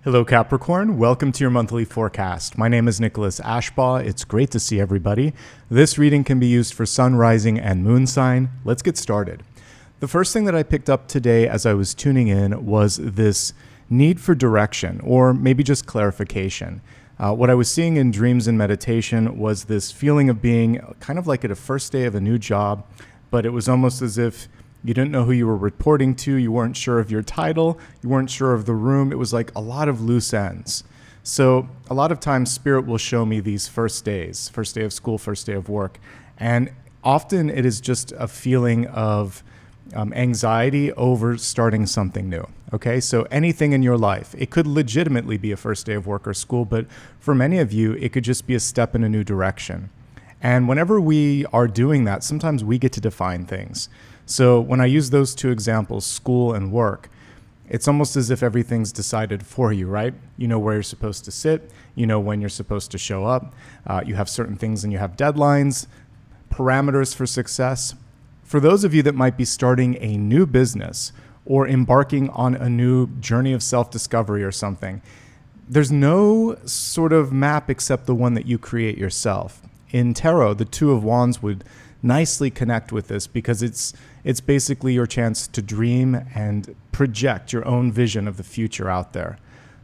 Hello, Capricorn. Welcome to your monthly forecast. My name is Nicholas Ashbaugh. It's great to see everybody. This reading can be used for sun, rising, and moon sign. Let's get started. The first thing that I picked up today as I was tuning in was this need for direction, or maybe just clarification. What I was seeing in dreams and meditation was this feeling of being kind of like at a first day of a new job, but it was almost as if you didn't know who you were reporting to. You weren't sure of your title. You weren't sure of the room. It was like a lot of loose ends. So a lot of times Spirit will show me these first days, first day of school, first day of work. And often it is just a feeling of anxiety over starting something new. Okay, so anything in your life, it could legitimately be a first day of work or school, but for many of you, it could just be a step in a new direction. And whenever we are doing that, sometimes we get to define things. So when I use those two examples, school and work, it's almost as if everything's decided for you, right? You know where you're supposed to sit. You know when you're supposed to show up. You have certain things and you have deadlines, parameters for success. For those of you that might be starting a new business or embarking on a new journey of self-discovery or something, there's no sort of map except the one that you create yourself. In tarot, the Two of Wands would nicely connect with this because it's basically your chance to dream and project your own vision of the future out there.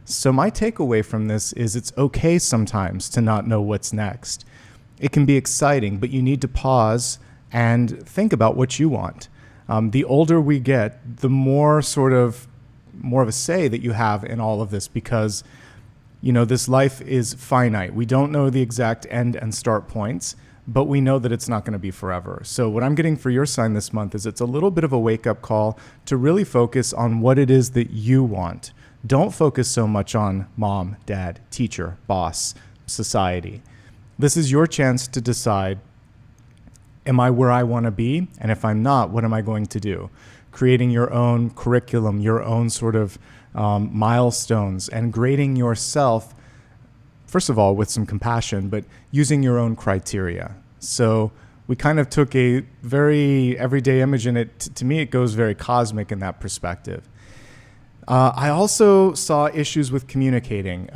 So my takeaway from this is it's okay sometimes to not know what's next. It can be exciting, but you need to pause and think about what you want. The older we get, the more of a say that you have in all of this because, you know, this life is finite. We don't know the exact end and start points, but we know that it's not going to be forever. So what I'm getting for your sign this month is it's a little bit of a wake-up call to really focus on what it is that you want. Don't focus so much on mom, dad, teacher, boss, society. This is your chance to decide, am I where I want to be? And if I'm not, what am I going to do? Creating your own curriculum, your own sort of milestones, and grading yourself, first of all, with some compassion, but using your own criteria. So we kind of took a very everyday image, and to me, it goes very cosmic in that perspective. I also saw issues with communicating.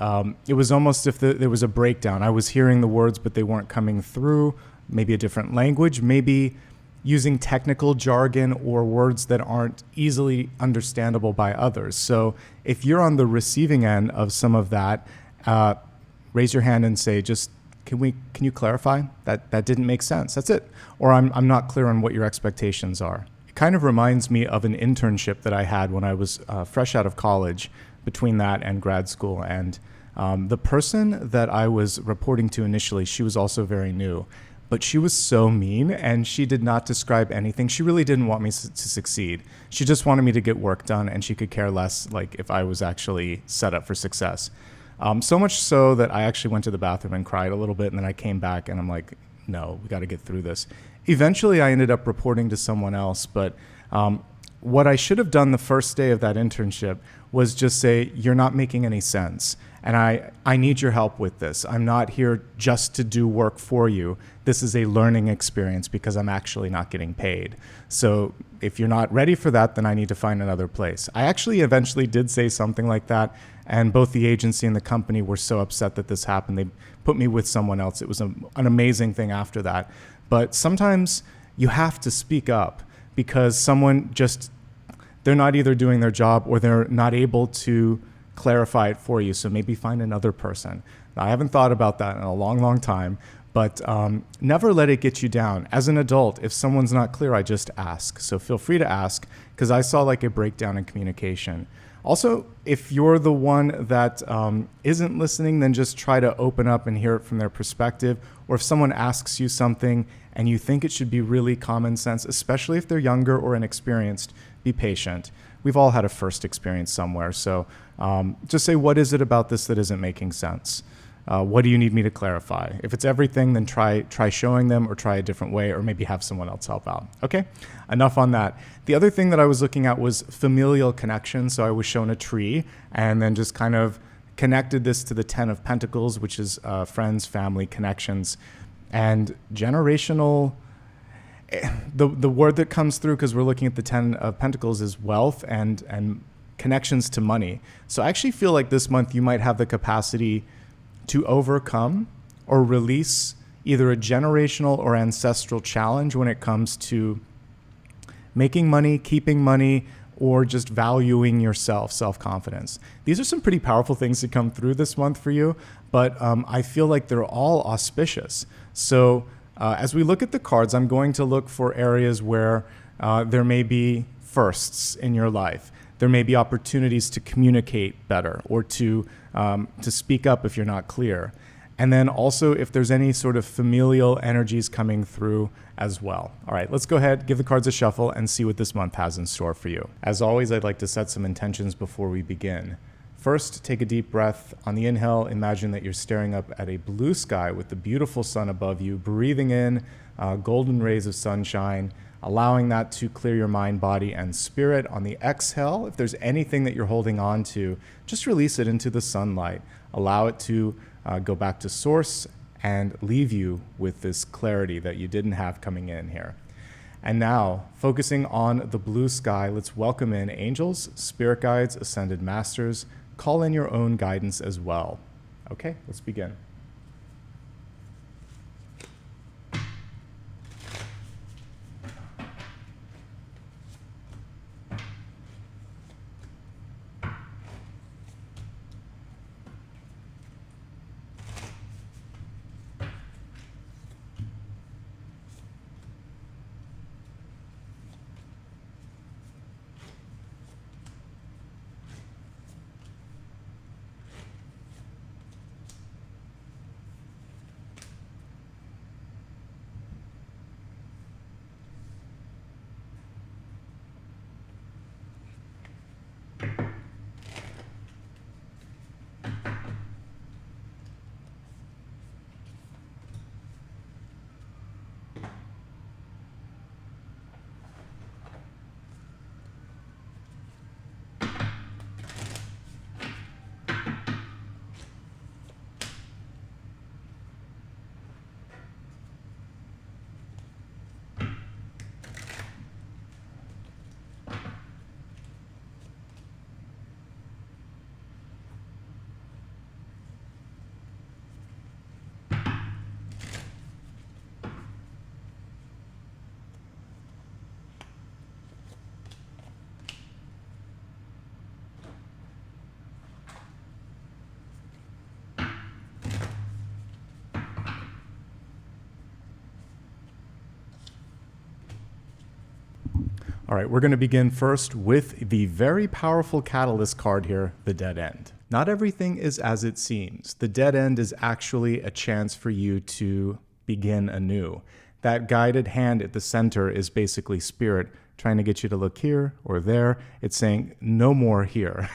It was almost if there was a breakdown. I was hearing the words, but they weren't coming through. Maybe a different language, maybe using technical jargon or words that aren't easily understandable by others. So if you're on the receiving end of some of that, raise your hand and say, can you clarify? That didn't make sense. That's it. Or I'm not clear on what your expectations are. It kind of reminds me of an internship that I had when I was fresh out of college, between that and grad school. And the person that I was reporting to initially, she was also very new, but she was so mean and she did not describe anything. She really didn't want me to succeed. She just wanted me to get work done, and she could care less like if I was actually set up for success. So much so that I actually went to the bathroom and cried a little bit, and then I came back and I'm like, no, we got to get through this. Eventually I ended up reporting to someone else, but what I should have done the first day of that internship was just say, you're not making any sense, and I need your help with this. I'm not here just to do work for you. This is a learning experience because I'm actually not getting paid. So if you're not ready for that, then I need to find another place. I actually eventually did say something like that, and both the agency and the company were so upset that this happened. They put me with someone else. It was an amazing thing after that. But sometimes you have to speak up because someone they're not either doing their job or they're not able to clarify it for you. So maybe find another person. Now, I haven't thought about that in a long, long time, but never let it get you down. As an adult, if someone's not clear, I just ask. So feel free to ask, because I saw like a breakdown in communication. Also, if you're the one that isn't listening, then just try to open up and hear it from their perspective. Or if someone asks you something and you think it should be really common sense, especially if they're younger or inexperienced, be patient. We've all had a first experience somewhere. So just say, what is it about this that isn't making sense? What do you need me to clarify? If it's everything, then try showing them, or try a different way, or maybe have someone else help out. Okay, enough on that. The other thing that I was looking at was familial connection. So I was shown a tree and then just kind of connected this to the 10 of Pentacles, which is friends, family, connections, and generational. The word that comes through, because we're looking at the 10 of Pentacles, is wealth and connections to money. So I actually feel like this month you might have the capacity to overcome or release either a generational or ancestral challenge when it comes to making money, keeping money, or just valuing yourself, self-confidence. These are some pretty powerful things to come through this month for you, but I feel like they're all auspicious. So as we look at the cards, I'm going to look for areas where there may be firsts in your life. There may be opportunities to communicate better or to speak up if you're not clear. And then also if there's any sort of familial energies coming through as well. All right, let's go ahead, give the cards a shuffle and see what this month has in store for you. As always, I'd like to set some intentions before we begin. First, take a deep breath. On the inhale, imagine that you're staring up at a blue sky with the beautiful sun above you, breathing in golden rays of sunshine, allowing that to clear your mind, body, and spirit. On the exhale, if there's anything that you're holding on to, just release it into the sunlight. Allow it to go back to source and leave you with this clarity that you didn't have coming in here. And now, focusing on the blue sky, let's welcome in angels, spirit guides, ascended masters. Call in your own guidance as well. Okay, let's begin. All right, we're going to begin first with the very powerful catalyst card here, the dead end. Not everything is as it seems. The dead end is actually a chance for you to begin anew. That guided hand at the center is basically spirit trying to get you to look here or there. It's saying no more here.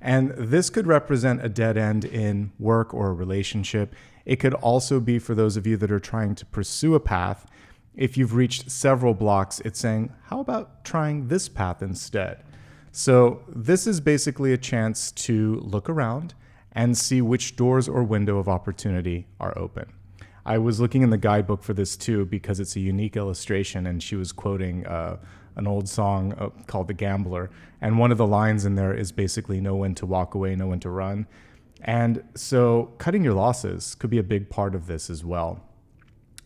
And this could represent a dead end in work or a relationship. It could also be for those of you that are trying to pursue a path. If you've reached several blocks, it's saying, how about trying this path instead? So this is basically a chance to look around and see which doors or window of opportunity are open. I was looking in the guidebook for this too because it's a unique illustration, and she was quoting an old song called The Gambler. And one of the lines in there is basically know when to walk away, know when to run. And so cutting your losses could be a big part of this as well.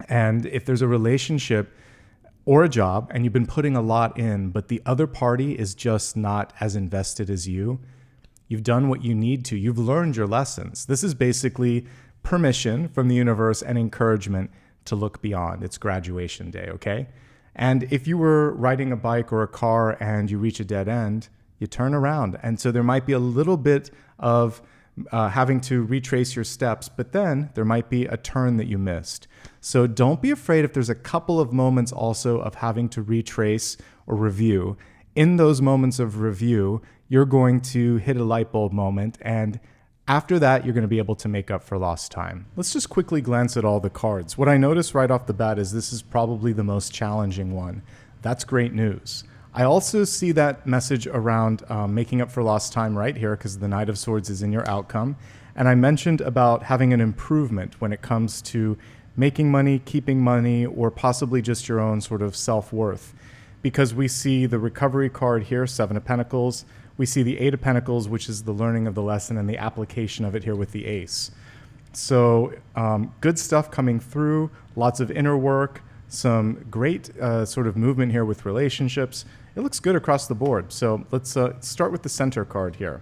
And if there's a relationship or a job and you've been putting a lot in, but the other party is just not as invested as you, you've done what you need to. You've learned your lessons. This is basically permission from the universe and encouragement to look beyond. It's graduation day, okay? And if you were riding a bike or a car and you reach a dead end, you turn around. And so there might be a little bit of having to retrace your steps, but then there might be a turn that you missed. So don't be afraid if there's a couple of moments also of having to retrace or review. In those moments of review, you're going to hit a light bulb moment, and after that, you're going to be able to make up for lost time. Let's just quickly glance at all the cards. What I noticed right off the bat is this is probably the most challenging one. That's great news. I also see that message around making up for lost time right here because the Knight of Swords is in your outcome. And I mentioned about having an improvement when it comes to making money, keeping money, or possibly just your own sort of self-worth. Because we see the recovery card here, Seven of Pentacles. we see the Eight of Pentacles, which is the learning of the lesson and the application of it here with the Ace. So good stuff coming through, lots of inner work, some great sort of movement here with relationships. It looks good across the board. So let's start with the center card here,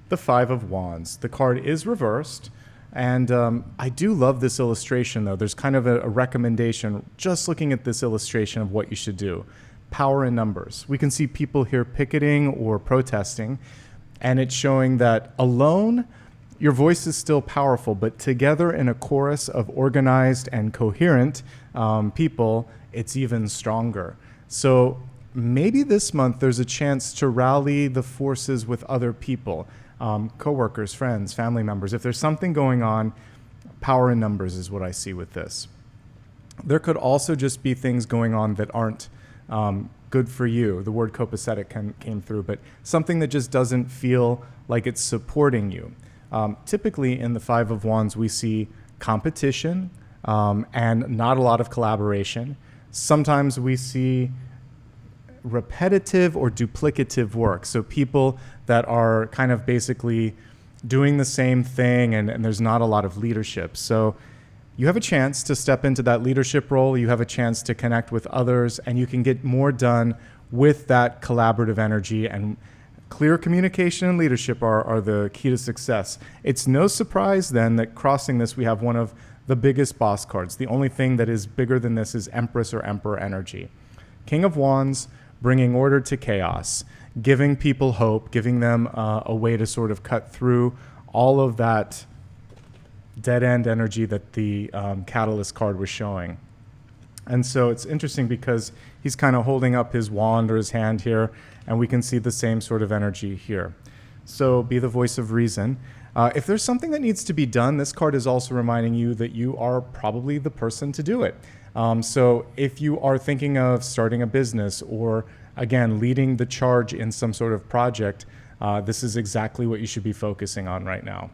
the Five of Wands. The card is reversed. And I do love this illustration, though. There's kind of a recommendation just looking at this illustration of what you should do. Power in numbers. We can see people here picketing or protesting, and it's showing that alone, your voice is still powerful, but together in a chorus of organized and coherent people, it's even stronger. So maybe this month there's a chance to rally the forces with other people. Coworkers, friends, family members. If there's something going on, power in numbers is what I see with this. There could also just be things going on that aren't good for you. The word copacetic came through, but something that just doesn't feel like it's supporting you. Typically in the Five of Wands, we see competition and not a lot of collaboration. Sometimes we see repetitive or duplicative work. So people that are kind of basically doing the same thing and there's not a lot of leadership. So you have a chance to step into that leadership role. You have a chance to connect with others and you can get more done with that collaborative energy, and clear communication and leadership are the key to success. It's no surprise then that crossing this, we have one of the biggest boss cards. The only thing that is bigger than this is Empress or Emperor energy. King of Wands, bringing order to chaos, giving people hope, giving them a way to sort of cut through all of that dead-end energy that the Catalyst card was showing. And so it's interesting because he's kind of holding up his wand or his hand here, and we can see the same sort of energy here. So be the voice of reason. If there's something that needs to be done, this card is also reminding you that you are probably the person to do it. So if you are thinking of starting a business or, again, leading the charge in some sort of project, this is exactly what you should be focusing on right now.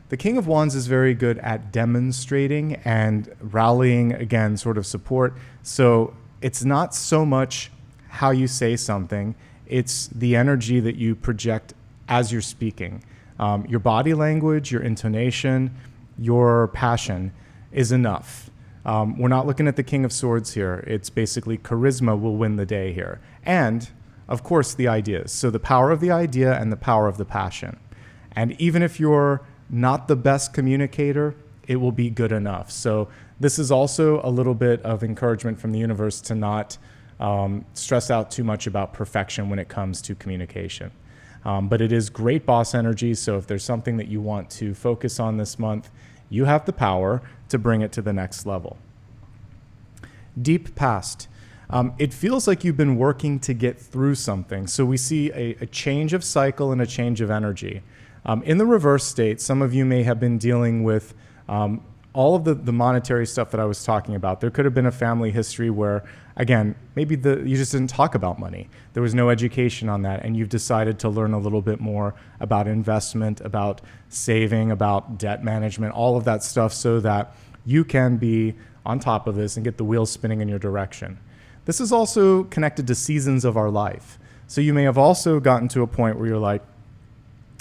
The King of Wands is very good at demonstrating and rallying, again, sort of support. So it's not so much how you say something, it's the energy that you project as you're speaking. Your body language, your intonation, your passion is enough. We're not looking at the King of Swords here. It's basically charisma will win the day here. And, of course, the ideas. So the power of the idea and the power of the passion. And even if you're not the best communicator, it will be good enough. So this is also a little bit of encouragement from the universe to not stress out too much about perfection when it comes to communication. But it is great boss energy. So if there's something that you want to focus on this month, you have the power to bring it to the next level. Deep past. It feels like you've been working to get through something. So we see a change of cycle and a change of energy. In the reverse state, some of you may have been dealing with all of the monetary stuff that I was talking about. There could have been a family history where, again, maybe you just didn't talk about money. There was no education on that, and you've decided to learn a little bit more about investment, about saving, about debt management, all of that stuff so that you can be on top of this and get the wheels spinning in your direction. This is also connected to seasons of our life. So you may have also gotten to a point where you're like,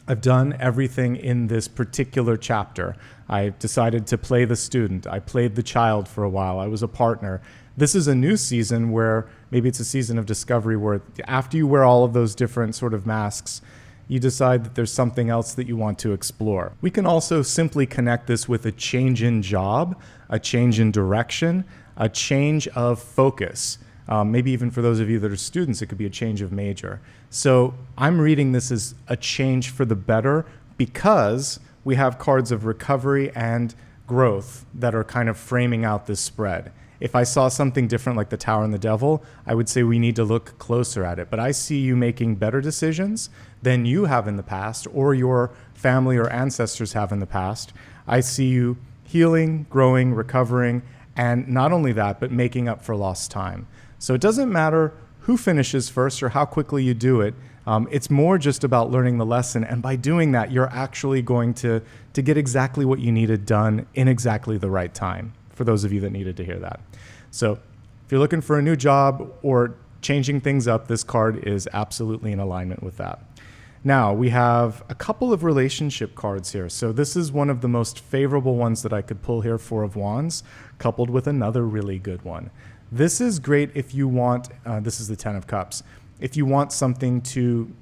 I've done everything in this particular chapter. I decided to play the student. I played the child for a while. I was a partner. This is a new season where maybe it's a season of discovery where after you wear all of those different sort of masks, you decide that there's something else that you want to explore. We can also simply connect this with a change in job, a change in direction, a change of focus. Maybe even for those of you that are students, it could be a change of major. So I'm reading this as a change for the better because we have cards of recovery and growth that are kind of framing out this spread. If I saw something different like the Tower and the Devil, I would say we need to look closer at it. But I see you making better decisions than you have in the past or your family or ancestors have in the past. I see you healing, growing, recovering, and not only that, but making up for lost time. So it doesn't matter who finishes first or how quickly you do it. It's more just about learning the lesson. And by doing that, you're actually going to get exactly what you needed done in exactly the right time, for those of you that needed to hear that. So if you're looking for a new job or changing things up, this card is absolutely in alignment with that. Now, we have a couple of relationship cards here. So this is one of the most favorable ones that I could pull here, Four of Wands, coupled with another really good one. This is great if you want, this is the Ten of Cups, if you want something to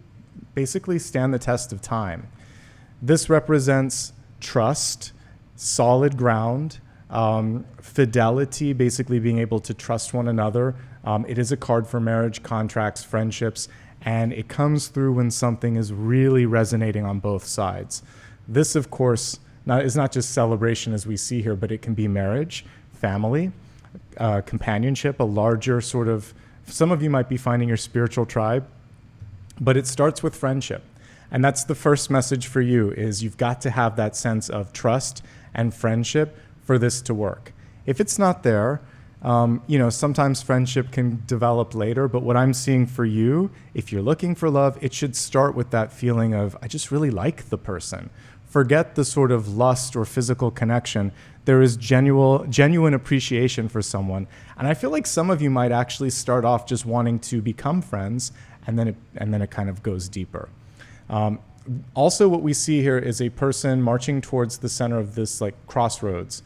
basically stand the test of time. This represents trust, solid ground, fidelity, basically being able to trust one another. It is a card for marriage, contracts, friendships, and it comes through when something is really resonating on both sides. This, of course, is not just celebration as we see here, but it can be marriage, family, companionship, a larger sort of, some of you might be finding your spiritual tribe, but it starts with friendship. And that's the first message for you, is you've got to have that sense of trust and friendship for this to work. If it's not there, sometimes friendship can develop later, but what I'm seeing for you, if you're looking for love, it should start with that feeling of, I just really like the person. Forget the sort of lust or physical connection. There is genuine appreciation for someone. And I feel like some of you might actually start off just wanting to become friends, and then it kind of goes deeper. Also, what we see here is a person marching towards the center of this like crossroads.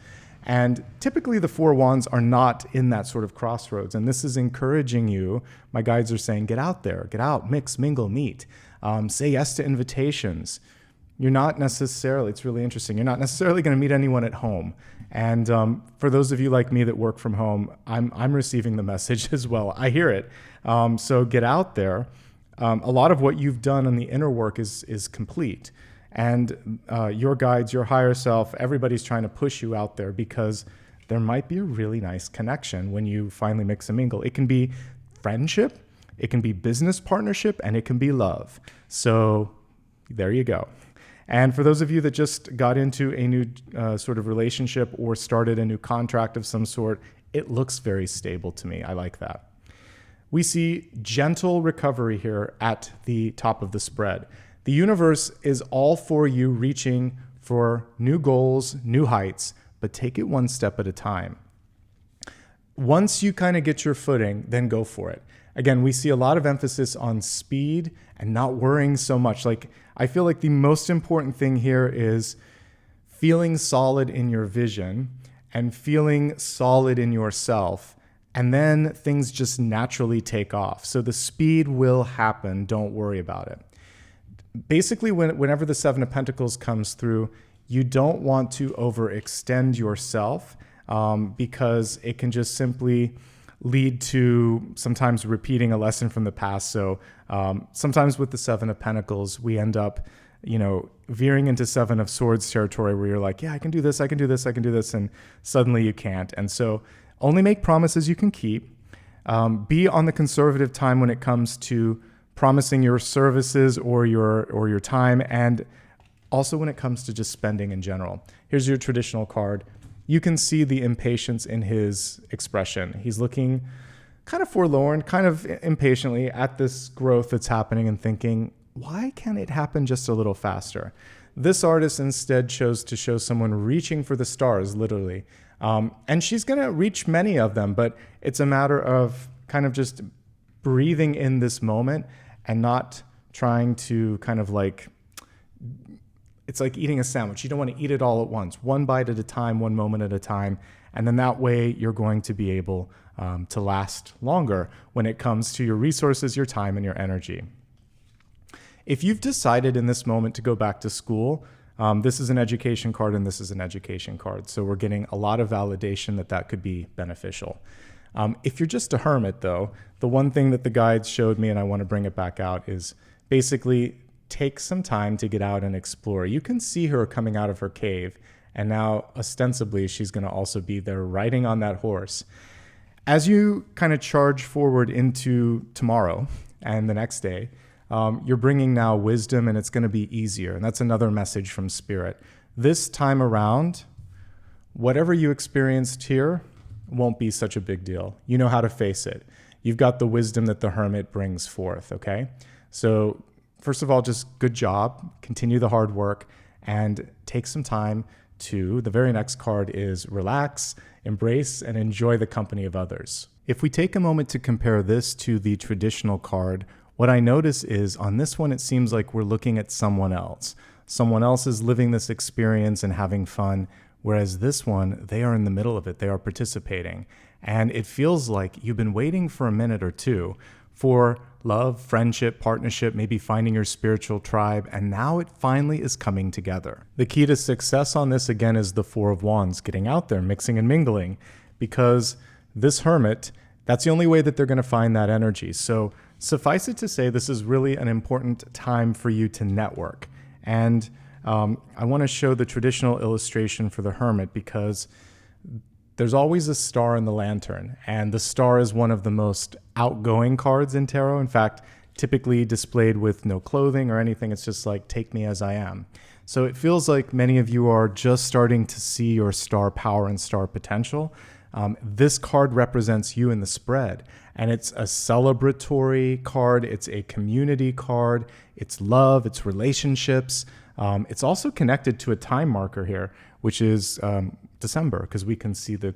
And typically the Four Wands are not in that sort of crossroads. And this is encouraging you. My guides are saying, get out there, get out, mix, mingle, meet. Say yes to invitations. You're not necessarily, it's really interesting, you're not necessarily going to meet anyone at home. And for those of you like me that work from home, I'm receiving the message as well. I hear it. So get out there. A lot of what you've done on the inner work is complete. And your guides, your higher self, everybody's trying to push you out there because there might be a really nice connection when you finally mix and mingle. It can be friendship, it can be business partnership, and it can be love. So there you go. And for those of you that just got into a new sort of relationship or started a new contract of some sort, it looks very stable to me. I like that. We see gentle recovery here at the top of the spread. The universe is all for you reaching for new goals, new heights, but take it one step at a time. Once you kind of get your footing, then go for it. Again, we see a lot of emphasis on speed and not worrying so much. Like, I feel like the most important thing here is feeling solid in your vision and feeling solid in yourself. And then things just naturally take off. So the speed will happen. Don't worry about it. Basically, whenever the Seven of Pentacles comes through, you don't want to overextend yourself because it can just simply lead to sometimes repeating a lesson from the past. So sometimes with the Seven of Pentacles, we end up, veering into Seven of Swords territory where you're like, yeah, I can do this, I can do this, I can do this, and suddenly you can't. And so only make promises you can keep. Be on the conservative time when it comes to promising your services or your time, and also when it comes to just spending in general. Here's your traditional card. You can see the impatience in his expression. He's looking kind of forlorn, kind of impatiently at this growth that's happening and thinking, why can't it happen just a little faster? This artist instead chose to show someone reaching for the stars, literally. And she's going to reach many of them, but it's a matter of kind of just breathing in this moment and not trying to kind of like, it's like eating a sandwich. You don't want to eat it all at once, one bite at a time, one moment at a time. And then that way you're going to be able to last longer when it comes to your resources, your time, and your energy. If you've decided in this moment to go back to school, this is an education card and this is an education card. So we're getting a lot of validation that could be beneficial. If you're just a hermit, though, the one thing that the guides showed me, and I want to bring it back out, is basically take some time to get out and explore. You can see her coming out of her cave, and now ostensibly she's going to also be there riding on that horse. As you kind of charge forward into tomorrow and the next day, you're bringing now wisdom, and it's going to be easier. And that's another message from Spirit. This time around, whatever you experienced here won't be such a big deal. You know how to face it. You've got the wisdom that the hermit brings forth, okay? So first of all, just good job. Continue the hard work and take some time to, the very next card is relax, embrace, and enjoy the company of others. If we take a moment to compare this to the traditional card, what I notice is on this one, it seems like we're looking at someone else. Someone else is living this experience and having fun, whereas this one, they are in the middle of it. They are participating. And it feels like you've been waiting for a minute or two for love, friendship, partnership, maybe finding your spiritual tribe, and now it finally is coming together. The key to success on this, again, is the Four of Wands, getting out there, mixing and mingling, because this hermit, that's the only way that they're going to find that energy. So suffice it to say, this is really an important time for you to network. And I want to show the traditional illustration for the hermit because there's always a star in the lantern, and the star is one of the most outgoing cards in tarot. In fact, typically displayed with no clothing or anything. It's just like, take me as I am. So it feels like many of you are just starting to see your star power and star potential. This card represents you in the spread, and it's a celebratory card. It's a community card. It's love, it's relationships. It's also connected to a time marker here, which is December, because we can see the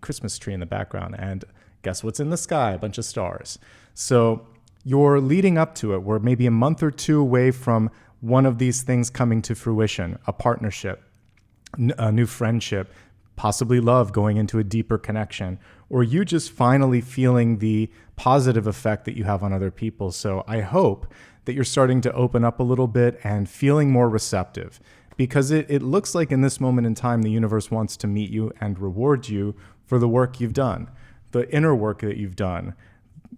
Christmas tree in the background. And guess what's in the sky? A bunch of stars. So you're leading up to it. We're maybe a month or two away from one of these things coming to fruition, a partnership, a new friendship, possibly love going into a deeper connection, or you just finally feeling the positive effect that you have on other people. So I hope that you're starting to open up a little bit and feeling more receptive, because it looks like in this moment in time, the universe wants to meet you and reward you for the work you've done, the inner work that you've done,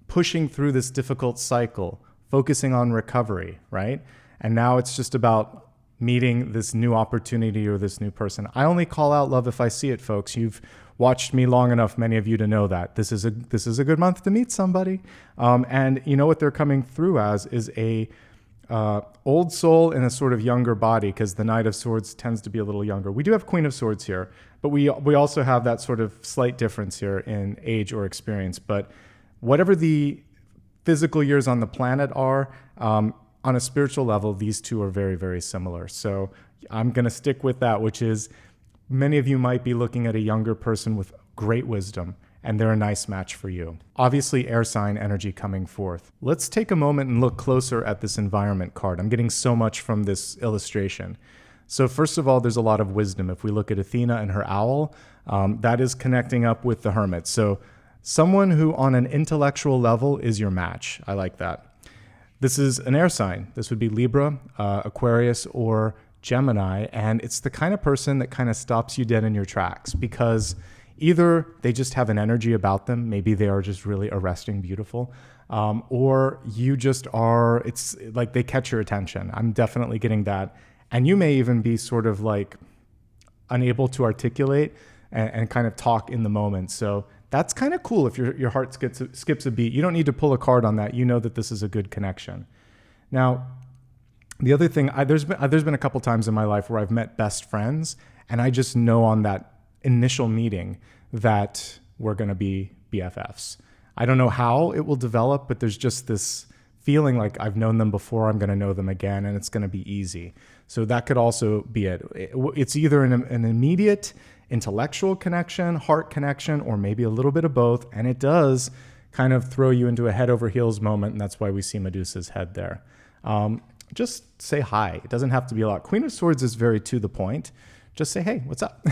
pushing through this difficult cycle, focusing on recovery, right? And now it's just about meeting this new opportunity or this new person. I only call out love if I see it, folks. You've watched me long enough, many of you, to know that this is a good month to meet somebody. And you know what they're coming through as is a old soul in a sort of younger body, because the Knight of Swords tends to be a little younger. We do have Queen of Swords here, but we also have that sort of slight difference here in age or experience. But whatever the physical years on the planet are, on a spiritual level, these two are very, very similar. So I'm going to stick with that, which is many of you might be looking at a younger person with great wisdom, and they're a nice match for you. Obviously, air sign energy coming forth. Let's take a moment and look closer at this environment card. I'm getting so much from this illustration. So first of all, there's a lot of wisdom. If we look at Athena and her owl, that is connecting up with the hermit. So someone who on an intellectual level is your match. I like that. This is an air sign. This would be Libra, Aquarius, or Gemini. And it's the kind of person that kind of stops you dead in your tracks, because either they just have an energy about them. Maybe they are just really arresting beautiful. Or you just are, it's like they catch your attention. I'm definitely getting that. And you may even be sort of like unable to articulate and kind of talk in the moment. So that's kind of cool if your heart skips a beat. You don't need to pull a card on that. You know that this is a good connection. Now, the other thing, there's been a couple times in my life where I've met best friends, and I just know on that initial meeting that we're going to be BFFs. I don't know how it will develop, but there's just this feeling like I've known them before, I'm going to know them again, and it's going to be easy. So that could also be it. It's either an immediate intellectual connection, heart connection, or maybe a little bit of both. And it does kind of throw you into a head over heels moment. And that's why we see Medusa's head there. Just say hi. It doesn't have to be a lot. Queen of Swords is very to the point. Just say, hey, what's up?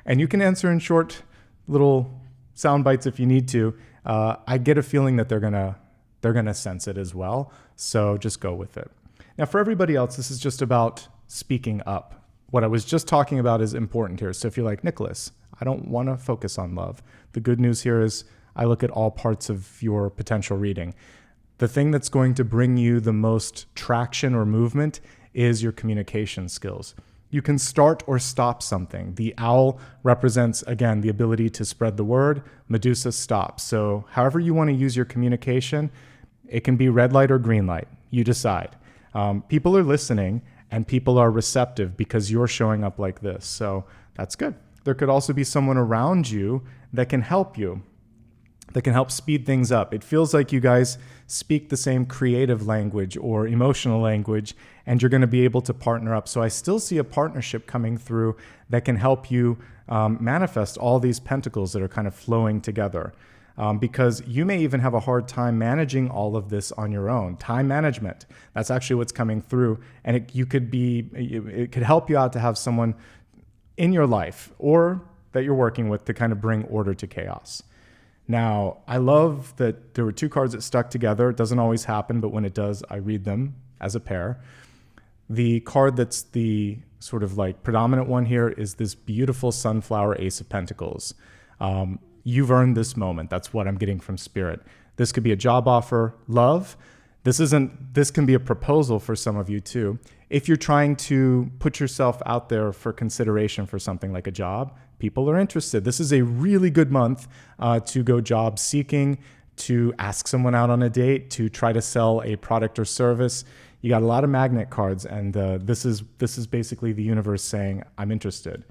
And you can answer in short little sound bites if you need to. I get a feeling that they're gonna sense it as well. So just go with it. Now, for everybody else, this is just about speaking up. What I was just talking about is important here. So if you're like, Nicholas, I don't want to focus on love. The good news here is I look at all parts of your potential reading. The thing that's going to bring you the most traction or movement is your communication skills. You can start or stop something. The owl represents, again, the ability to spread the word. Medusa stops. So however you want to use your communication, it can be red light or green light. You decide. People are listening, and people are receptive because you're showing up like this. So that's good. There could also be someone around you that can help you, that can help speed things up. It feels like you guys speak the same creative language or emotional language, and you're going to be able to partner up. So I still see a partnership coming through that can help you manifest all these pentacles that are kind of flowing together. because you may even have a hard time managing all of this on your own. Time management, that's actually what's coming through. And it could help you out to have someone in your life or that you're working with to kind of bring order to chaos. Now, I love that there were two cards that stuck together. It doesn't always happen, but when it does, I read them as a pair. The card that's the sort of like predominant one here is this beautiful sunflower Ace of Pentacles. You've earned this moment. That's what I'm getting from Spirit. This could be a job offer, love. This can be a proposal for some of you too. If you're trying to put yourself out there for consideration for something like a job, people are interested. This is a really good month to go job seeking, to ask someone out on a date, to try to sell a product or service. You got a lot of magnet cards, and this is basically the universe saying, I'm interested.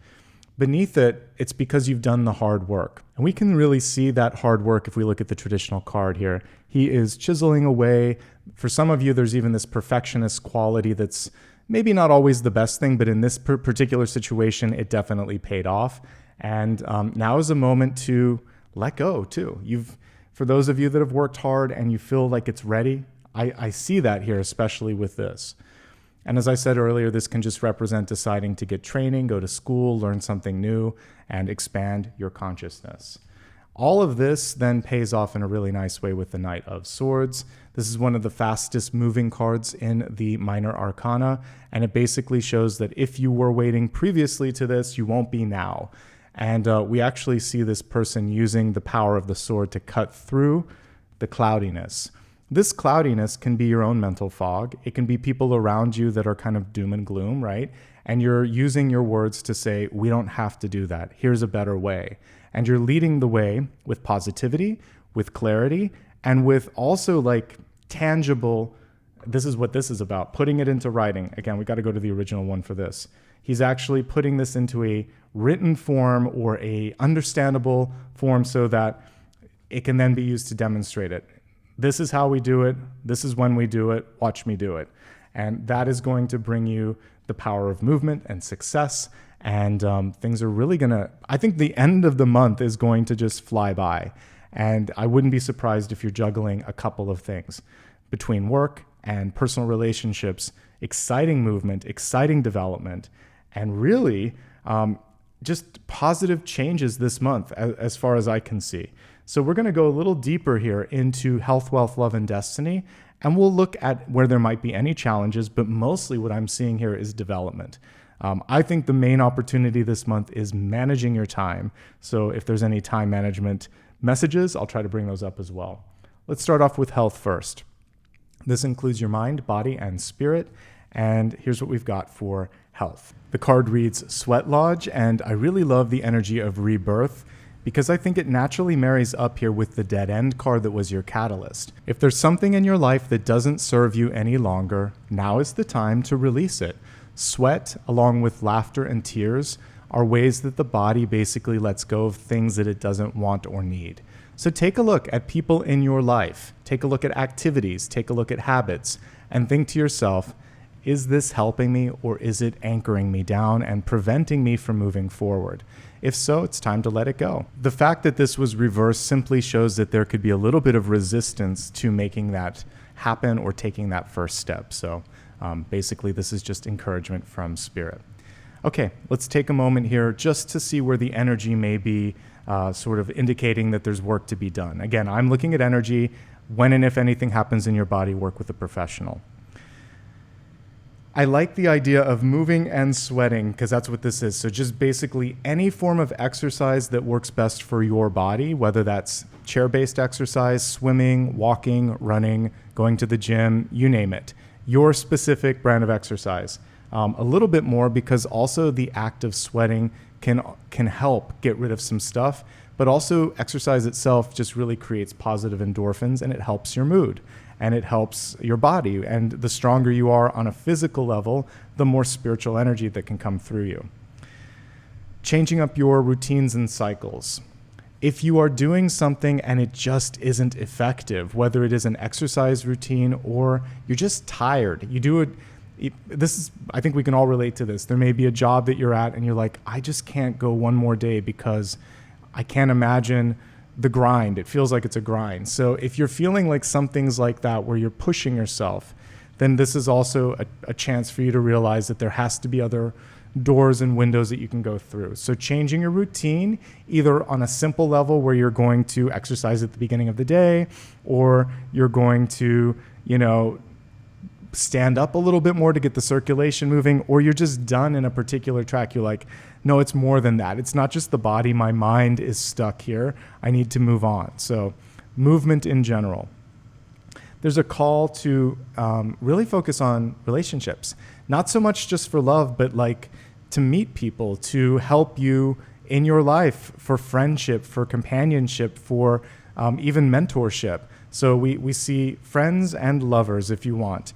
Beneath it, it's because you've done the hard work. And we can really see that hard work if we look at the traditional card here. He is chiseling away. For some of you, there's even this perfectionist quality that's maybe not always the best thing, but in this particular situation, it definitely paid off. And now is a moment to let go too. For those of you that have worked hard and you feel like it's ready, I see that here, especially with this. And as I said earlier, this can just represent deciding to get training, go to school, learn something new, and expand your consciousness. All of this then pays off in a really nice way with the Knight of Swords. This is one of the fastest moving cards in the Minor Arcana, and it basically shows that if you were waiting previously to this, you won't be now. And we actually see this person using the power of the sword to cut through the cloudiness. This cloudiness can be your own mental fog. It can be people around you that are kind of doom and gloom, right? And you're using your words to say, we don't have to do that. Here's a better way. And you're leading the way with positivity, with clarity, and with also like tangible, this is what this is about, putting it into writing. Again, we got to go to the original one for this. He's actually putting this into a written form or a understandable form so that it can then be used to demonstrate it. This is how we do it. This is when we do it. Watch me do it. And that is going to bring you the power of movement and success. And things are really I think the end of the month is going to just fly by. And I wouldn't be surprised if you're juggling a couple of things between work and personal relationships, exciting movement, exciting development, and really just positive changes this month as far as I can see. So we're going to go a little deeper here into health, wealth, love, and destiny, and we'll look at where there might be any challenges, but mostly what I'm seeing here is development. I think the main opportunity this month is managing your time. So if there's any time management messages, I'll try to bring those up as well. Let's start off with health first. This includes your mind, body, and spirit. And here's what we've got for health. The card reads Sweat Lodge, and I really love the energy of rebirth, because I think it naturally marries up here with the Dead End card that was your catalyst. If there's something in your life that doesn't serve you any longer, now is the time to release it. Sweat, along with laughter and tears, are ways that the body basically lets go of things that it doesn't want or need. So take a look at people in your life, take a look at activities, take a look at habits, and think to yourself, is this helping me or is it anchoring me down and preventing me from moving forward? If so, it's time to let it go. The fact that this was reversed simply shows that there could be a little bit of resistance to making that happen or taking that first step. So basically, this is just encouragement from Spirit. Okay, let's take a moment here just to see where the energy may be sort of indicating that there's work to be done. Again, I'm looking at energy. When and if anything happens in your body, work with a professional. I like the idea of moving and sweating because that's what this is. So just basically any form of exercise that works best for your body, whether that's chair-based exercise, swimming, walking, running, going to the gym, you name it. Your specific brand of exercise. A little bit more because also the act of sweating can help get rid of some stuff, but also exercise itself just really creates positive endorphins and it helps your mood. And it helps your body. And the stronger you are on a physical level, the more spiritual energy that can come through you. Changing up your routines and cycles. If you are doing something and it just isn't effective, whether it is an exercise routine or you're just tired, you do it. I think we can all relate to this. There may be a job that you're at and you're like, I just can't go one more day because I can't imagine the grind. It feels like it's a grind. So if you're feeling like something's like that where you're pushing yourself, then this is also a chance for you to realize that there has to be other doors and windows that you can go through. So changing your routine, either on a simple level where you're going to exercise at the beginning of the day, or you're going to, stand up a little bit more to get the circulation moving, or you're just done in a particular track. You're like, no, it's more than that. It's not just the body. My mind is stuck here. I need to move on. So movement in general. There's a call to really focus on relationships, not so much just for love, but like to meet people, to help you in your life, for friendship, for companionship, for even mentorship. So we see friends and lovers if you want.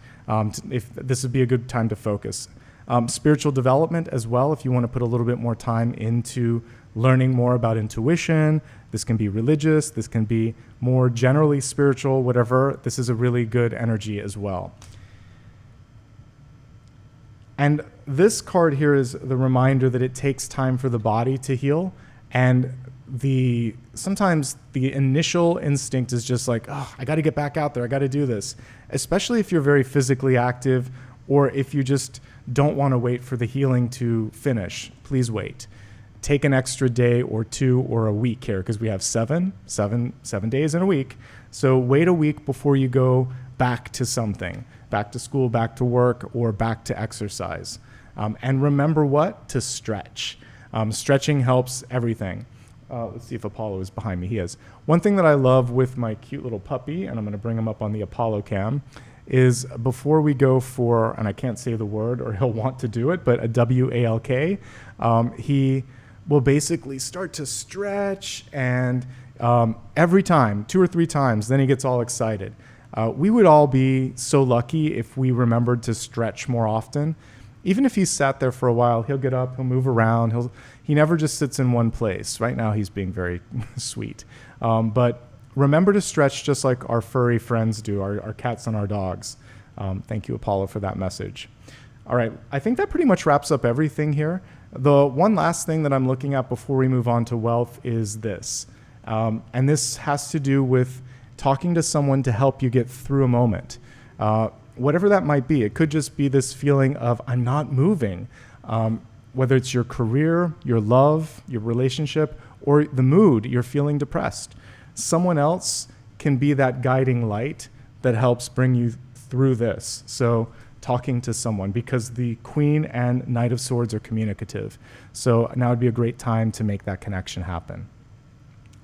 If this would be a good time to focus. Spiritual development as well, if you want to put a little bit more time into learning more about intuition. This can be religious, this can be more generally spiritual, whatever. This is a really good energy as well. And this card here is the reminder that it takes time for the body to heal. And sometimes the initial instinct is just like, oh, I got to get back out there. I got to do this, especially if you're very physically active, or if you just don't want to wait for the healing to finish. Please wait. Take an extra day or 2 or a week here, because we have 7 days in a week. So wait a week before you go back to something, back to school, back to work, or back to exercise. And remember what? To stretch. Stretching helps everything. Let's see if Apollo is behind me. He is. One thing that I love with my cute little puppy, and I'm going to bring him up on the Apollo cam, is before we go for, and I can't say the word or he'll want to do it, but a WALK, he will basically start to stretch, and every time, 2 or 3 times, then he gets all excited. We would all be so lucky if we remembered to stretch more often. Even if he's sat there for a while, he'll get up, he'll move around, he never just sits in one place. Right now he's being very sweet. But remember to stretch just like our furry friends do, our cats and our dogs. Thank you, Apollo, for that message. All right, I think that pretty much wraps up everything here. The one last thing that I'm looking at before we move on to wealth is this. And this has to do with talking to someone to help you get through a moment. Whatever that might be. It could just be this feeling of I'm not moving. Whether it's your career, your love, your relationship, or the mood, you're feeling depressed. Someone else can be that guiding light that helps bring you through this. So talking to someone, because the Queen and Knight of Swords are communicative. So now would be a great time to make that connection happen.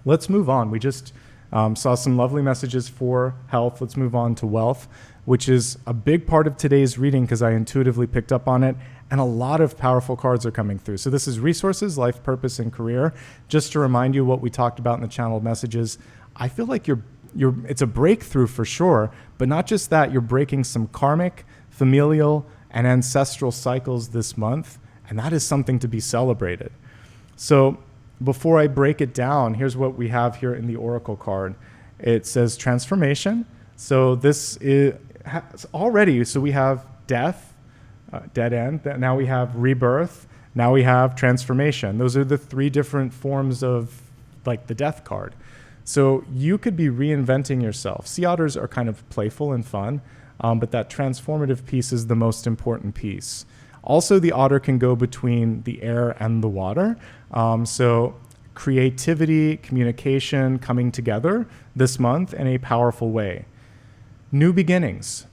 Let's move on. We just saw some lovely messages for health. Let's move on to wealth, which is a big part of today's reading because I intuitively picked up on it, and a lot of powerful cards are coming through. So this is resources, life purpose, and career. Just to remind you what we talked about in the channeled messages, I feel like it's a breakthrough for sure, but not just that, you're breaking some karmic, familial, and ancestral cycles this month, and that is something to be celebrated. So before I break it down, here's what we have here in the Oracle card. It says transformation. So this is already, so we have death, dead end. Now we have rebirth. Now we have transformation. Those are the 3 different forms of like the death card. So you could be reinventing yourself. Sea otters are kind of playful and fun, but that transformative piece is the most important piece. Also, the otter can go between the air and the water. So creativity, communication coming together this month in a powerful way. New beginnings.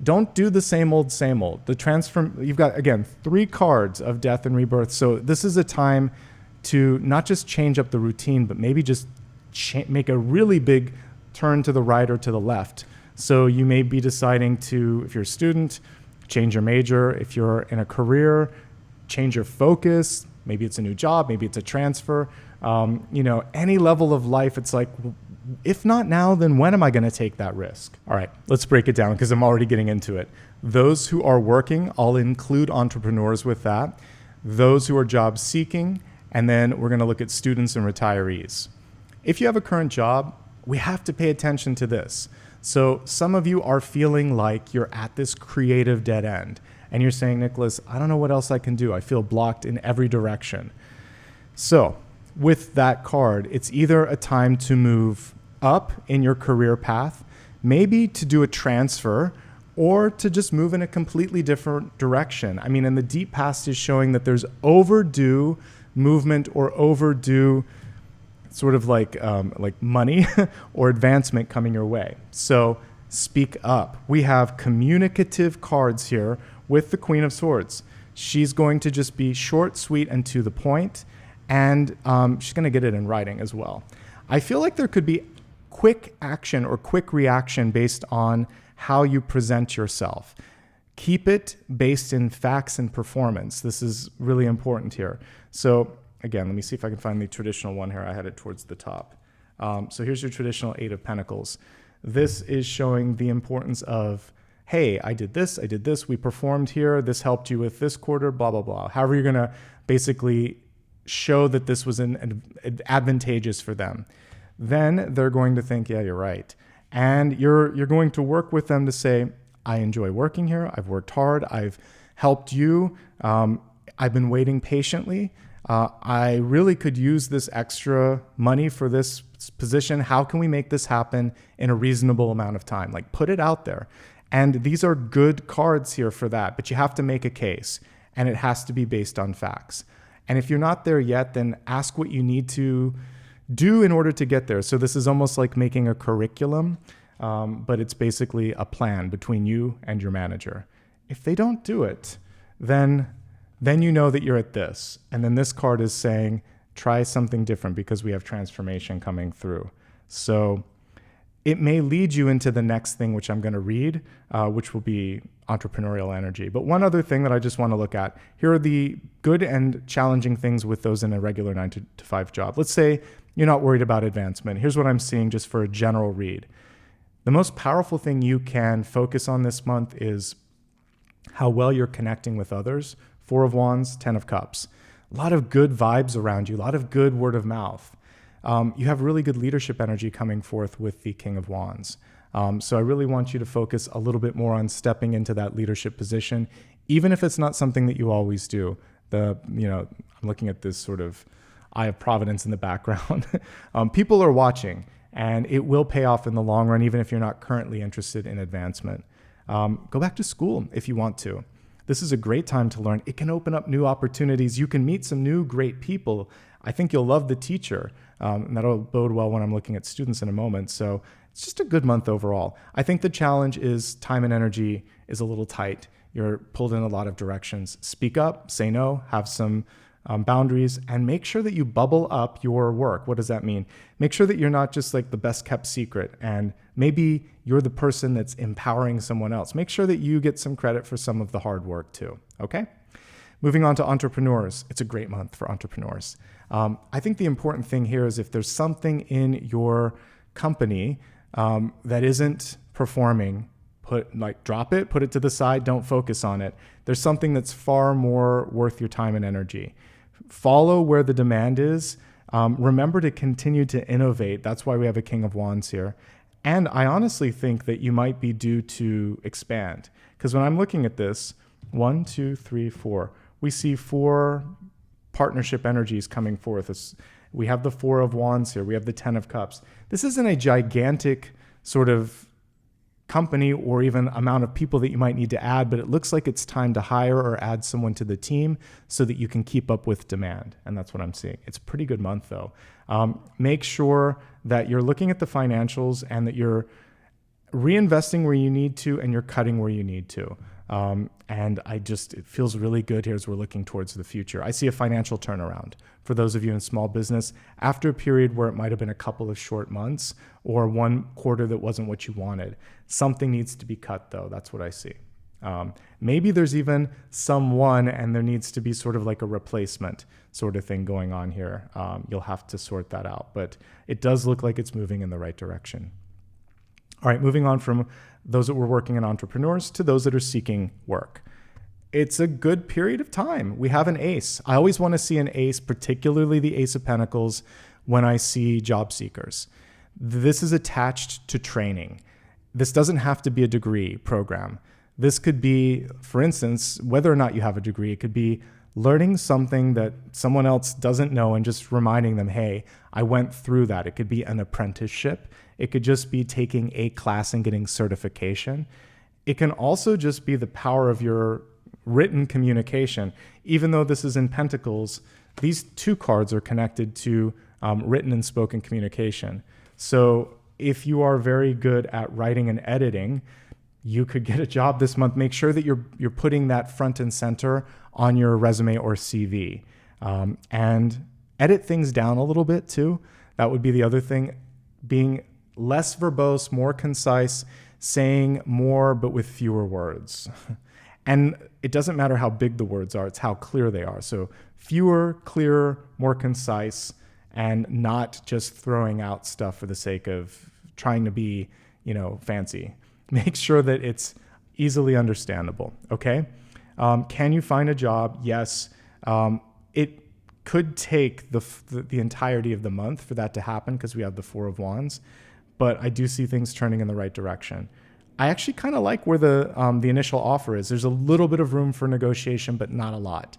Don't do the same old, same old. You've got, again, 3 cards of death and rebirth. So this is a time to not just change up the routine, but maybe just make a really big turn to the right or to the left. So you may be deciding to, if you're a student, change your major. If you're in a career, change your focus. Maybe it's a new job, maybe it's a transfer. Any level of life, it's like, if not now, then when am I going to take that risk? All right, let's break it down because I'm already getting into it. Those who are working, I'll include entrepreneurs with that. Those who are job seeking, and then we're going to look at students and retirees. If you have a current job, we have to pay attention to this. So some of you are feeling like you're at this creative dead end, and you're saying, Nicholas, I don't know what else I can do. I feel blocked in every direction. So with that card, it's either a time to move up in your career path, maybe to do a transfer, or to just move in a completely different direction. I mean, and the deep past is showing that there's overdue movement or overdue sort of like money or advancement coming your way. So speak up. We have communicative cards here with the Queen of Swords. She's going to just be short, sweet, and to the point, and she's going to get it in writing as well. I feel like there could be quick action or quick reaction based on how you present yourself. Keep it based in facts and performance. This is really important here. So again, let me see if I can find the traditional one here. I had it towards the top. So here's your traditional Eight of Pentacles. This is showing the importance of, hey, I did this, we performed here, this helped you with this quarter, blah, blah, blah. However, you're going to basically show that this was advantageous for them. Then they're going to think, yeah, you're right. And you're going to work with them to say, I enjoy working here. I've worked hard. I've helped you. I've been waiting patiently. I really could use this extra money for this position. How can we make this happen in a reasonable amount of time? Like, put it out there. And these are good cards here for that, but you have to make a case, and it has to be based on facts. And if you're not there yet, then ask what you need to do in order to get there. So this is almost like making a curriculum, but it's basically a plan between you and your manager. If they don't do it, then you know that you're at this. And then this card is saying, try something different because we have transformation coming through. So it may lead you into the next thing, which I'm going to read, which will be entrepreneurial energy. But one other thing that I just want to look at, here are the good and challenging things with those in a regular 9 to 5 job. Let's say you're not worried about advancement. Here's what I'm seeing just for a general read. The most powerful thing you can focus on this month is how well you're connecting with others. 4 of Wands, 10 of Cups. A lot of good vibes around you, a lot of good word of mouth. You have really good leadership energy coming forth with the King of Wands. So I really want you to focus a little bit more on stepping into that leadership position, even if it's not something that you always do. I'm looking at this sort of eye of providence in the background. People are watching, and it will pay off in the long run, even if you're not currently interested in advancement. Go back to school if you want to. This is a great time to learn. It can open up new opportunities. You can meet some new great people. I think you'll love the teacher. And that'll bode well when I'm looking at students in a moment. So it's just a good month overall. I think the challenge is time and energy is a little tight. You're pulled in a lot of directions. Speak up, say no, have some boundaries, and make sure that you bubble up your work. What does that mean? Make sure that you're not just like the best kept secret, and maybe you're the person that's empowering someone else. Make sure that you get some credit for some of the hard work too, okay? Moving on to entrepreneurs. It's a great month for entrepreneurs. I think the important thing here is if there's something in your company that isn't performing, drop it, put it to the side, don't focus on it. There's something that's far more worth your time and energy. Follow where the demand is. Remember to continue to innovate. That's why we have a King of Wands here. And I honestly think that you might be due to expand. Because when I'm looking at this, 1, 2, 3, 4, we see 4 partnership energies coming forth. We have the 4 of Wands here. We have the 10 of Cups. This isn't a gigantic sort of company or even amount of people that you might need to add, but it looks like it's time to hire or add someone to the team so that you can keep up with demand. And that's what I'm seeing. It's a pretty good month though. Make sure that you're looking at the financials and that you're reinvesting where you need to and you're cutting where you need to. And it feels really good here as we're looking towards the future. I see a financial turnaround for those of you in small business after a period where it might have been a couple of short months or one quarter that wasn't what you wanted. Something needs to be cut though. That's what I see. Maybe there's even someone and there needs to be sort of like a replacement sort of thing going on here. You'll have to sort that out, but it does look like it's moving in the right direction. All right, moving on from those that were working in entrepreneurs to those that are seeking work. It's a good period of time. We have an ace. I always want to see an ace, particularly the Ace of Pentacles, when I see job seekers. This is attached to training. This doesn't have to be a degree program. This could be, for instance, whether or not you have a degree, it could be learning something that someone else doesn't know and just reminding them, hey, I went through that. It could be an apprenticeship. It could just be taking a class and getting certification. It can also just be the power of your written communication. Even though this is in Pentacles, these two cards are connected to written and spoken communication. So if you are very good at writing and editing, you could get a job this month. Make sure that you're putting that front and center on your resume or CV, and edit things down a little bit too. That would be the other thing. Being less verbose, more concise, saying more but with fewer words. And it doesn't matter how big the words are, it's how clear they are. So fewer, clearer, more concise, and not just throwing out stuff for the sake of trying to be, fancy. Make sure that it's easily understandable, okay? Can you find a job? Yes. It could take the entirety of the month for that to happen because we have the Four of Wands, but I do see things turning in the right direction. I actually kind of like where the initial offer is. There's a little bit of room for negotiation, but not a lot.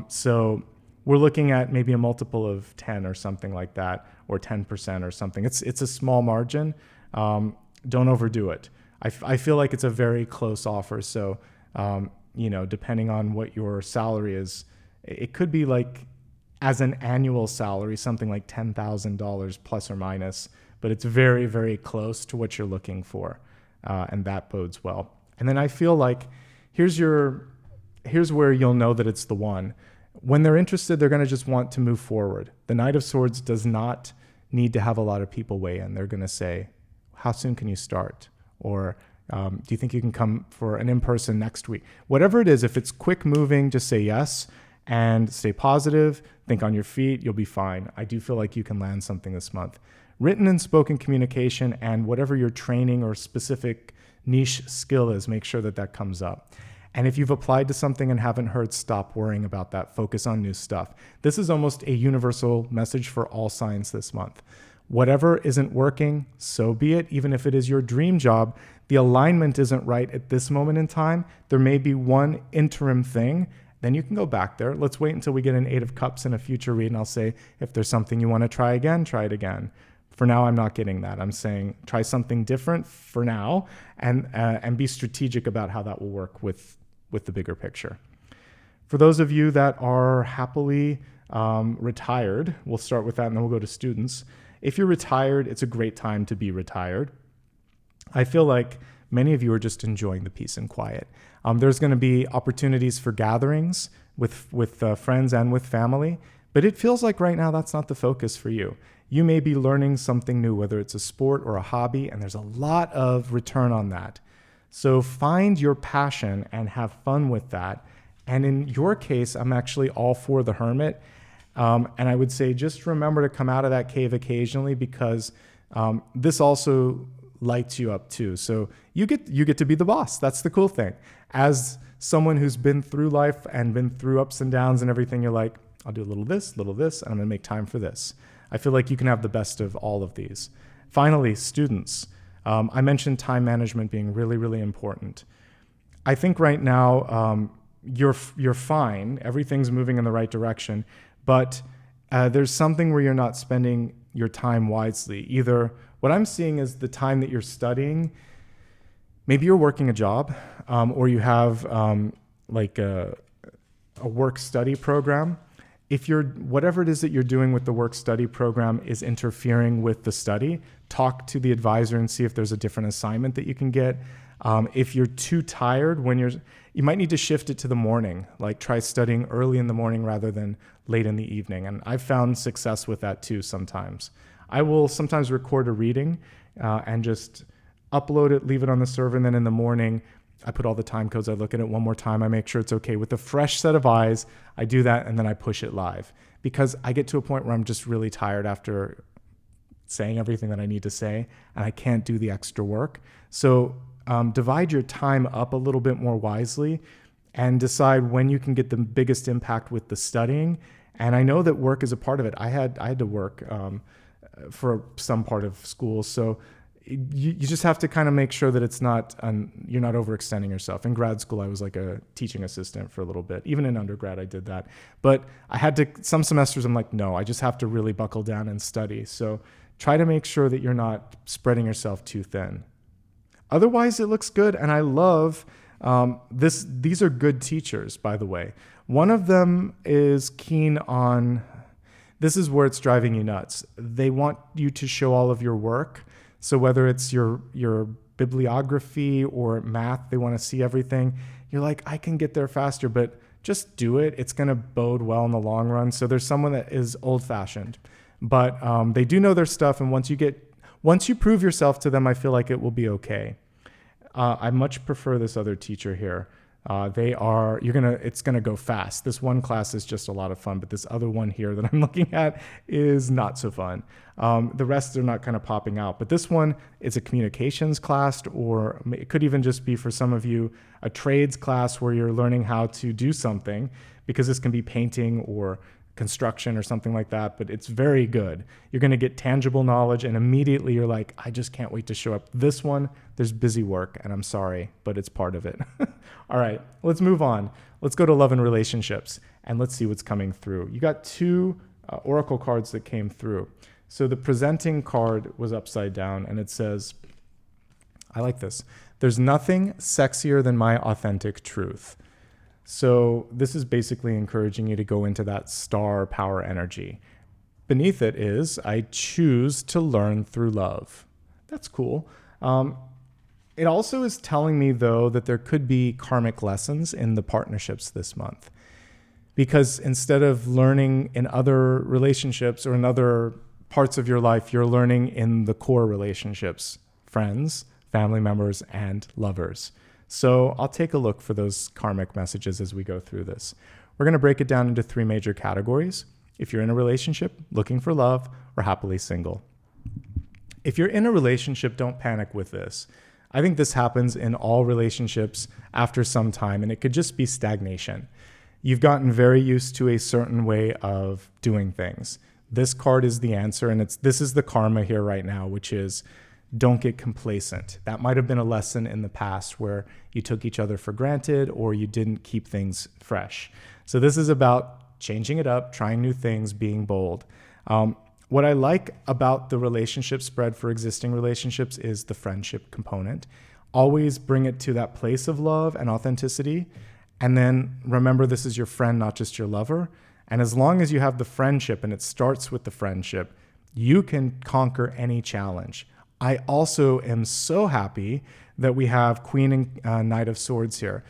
So we're looking at maybe a multiple of 10 or something like that, or 10% or something. It's a small margin. Don't overdo it. I feel like it's a very close offer. So, depending on what your salary is, it could be like as an annual salary, something like $10,000 plus or minus, but it's very, very close to what you're looking for. And that bodes well. And then I feel like here's where you'll know that it's the one. When they're interested, they're going to just want to move forward. The Knight of Swords does not need to have a lot of people weigh in. They're going to say, how soon can you start? Or do you think you can come for an in-person next week? Whatever it is, if it's quick moving, just say yes and stay positive. Think on your feet. You'll be fine. I do feel like you can land something this month. Written and spoken communication and whatever your training or specific niche skill is, make sure that comes up. And if you've applied to something and haven't heard, stop worrying about that. Focus on new stuff. This is almost a universal message for all signs this month. Whatever isn't working, so be it. Even if it is your dream job, the alignment isn't right at this moment in time. There may be one interim thing. Then you can go back there. Let's wait until we get an Eight of Cups in a future read, and I'll say, if there's something you want to try again, try it again. For now, I'm not getting that. I'm saying try something different for now, and be strategic about how that will work with the bigger picture. For those of you that are happily retired, we'll start with that and then we'll go to students. If you're retired, it's a great time to be retired. I feel like many of you are just enjoying the peace and quiet. There's going to be opportunities for gatherings with friends and with family, but it feels like right now that's not the focus for you. You may be learning something new, whether it's a sport or a hobby, and there's a lot of return on that. So find your passion and have fun with that. And in your case, I'm actually all for the Hermit. And I would say just remember to come out of that cave occasionally, because this also lights you up too. So you get to be the boss. That's the cool thing. As someone who's been through life and been through ups and downs and everything, you're like, I'll do a little this, and I'm going to make time for this. I feel like you can have the best of all of these. Finally, students. I mentioned time management being really, really important. I think right now you're fine. Everything's moving in the right direction, but there's something where you're not spending your time wisely. Either what I'm seeing is the time that you're studying, maybe you're working a job, or you have like a work-study program. If whatever it is that you're doing with the work-study program is interfering with the study, talk to the advisor and see if there's a different assignment that you can get. If you're too tired, you might need to shift it to the morning. Like try studying early in the morning rather than late in the evening. And I've found success with that too sometimes. I will sometimes record a reading and just upload it, leave it on the server, and then in the morning, I put all the time codes. I look at it one more time. I make sure it's okay. With a fresh set of eyes, I do that, and then I push it live. Because I get to a point where I'm just really tired after saying everything that I need to say, and I can't do the extra work. So divide your time up a little bit more wisely and decide when you can get the biggest impact with the studying. And I know that work is a part of it. I had to work for some part of school. So you just have to kind of make sure that it's not, you're not overextending yourself. In grad school, I was like a teaching assistant for a little bit. Even in undergrad, I did that. But I had to, some semesters, I'm like, no, I just have to really buckle down and study. So try to make sure that you're not spreading yourself too thin. Otherwise, it looks good. And I love this. These are good teachers, by the way. One of them is keen on, this is where it's driving you nuts. They want you to show all of your work. So whether it's your bibliography or math, they want to see everything. You're like, I can get there faster, but just do it. It's going to bode well in the long run. So there's someone that is old-fashioned, but they do know their stuff. And once you prove yourself to them, I feel like it will be okay. I much prefer this other teacher here. It's going to go fast. This one class is just a lot of fun, but this other one here that I'm looking at is not so fun. The rest are not kind of popping out, but this one is a communications class, or it could even just be for some of you, a trades class where you're learning how to do something, because this can be painting or construction or something like that, but it's very good. You're going to get tangible knowledge, and immediately you're like, I just can't wait to show up. This one, there's busy work, and I'm sorry, but it's part of it. All right, let's move on. Let's go to love and relationships, and let's see what's coming through. You got two oracle cards that came through. So the presenting card was upside down, and it says, I like this. There's nothing sexier than my authentic truth. So this is basically encouraging you to go into that star power energy. Beneath it is, I choose to learn through love. That's cool. It also is telling me, though, that there could be karmic lessons in the partnerships this month. Because instead of learning in other relationships or in other parts of your life, you're learning in the core relationships, friends, family members, and lovers. So I'll take a look for those karmic messages as we go through this. We're going to break it down into three major categories. If you're in a relationship, looking for love, or happily single. If you're in a relationship, don't panic with this. I think this happens in all relationships after some time, and it could just be stagnation. You've gotten very used to a certain way of doing things. This card is the answer, and this is the karma here right now, which is don't get complacent. That might have been a lesson in the past where you took each other for granted or you didn't keep things fresh. So this is about changing it up, trying new things, being bold. What I like about the relationship spread for existing relationships is the friendship component. Always bring it to that place of love and authenticity. And then remember, this is your friend, not just your lover. And as long as you have the friendship and it starts with the friendship, you can conquer any challenge. I also am so happy that we have Queen and Knight of Swords here.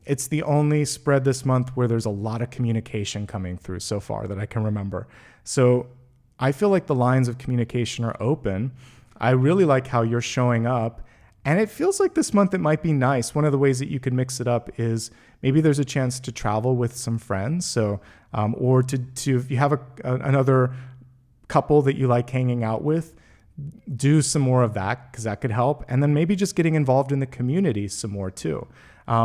It's the only spread this month where there's a lot of communication coming through so far that I can remember. So I feel like the lines of communication are open. I really like how you're showing up. And it feels like this month it might be nice. One of the ways that you could mix it up is maybe there's a chance to travel with some friends. So, or to if you have another couple that you like hanging out with, do some more of that because that could help. And then maybe just getting involved in the community some more too.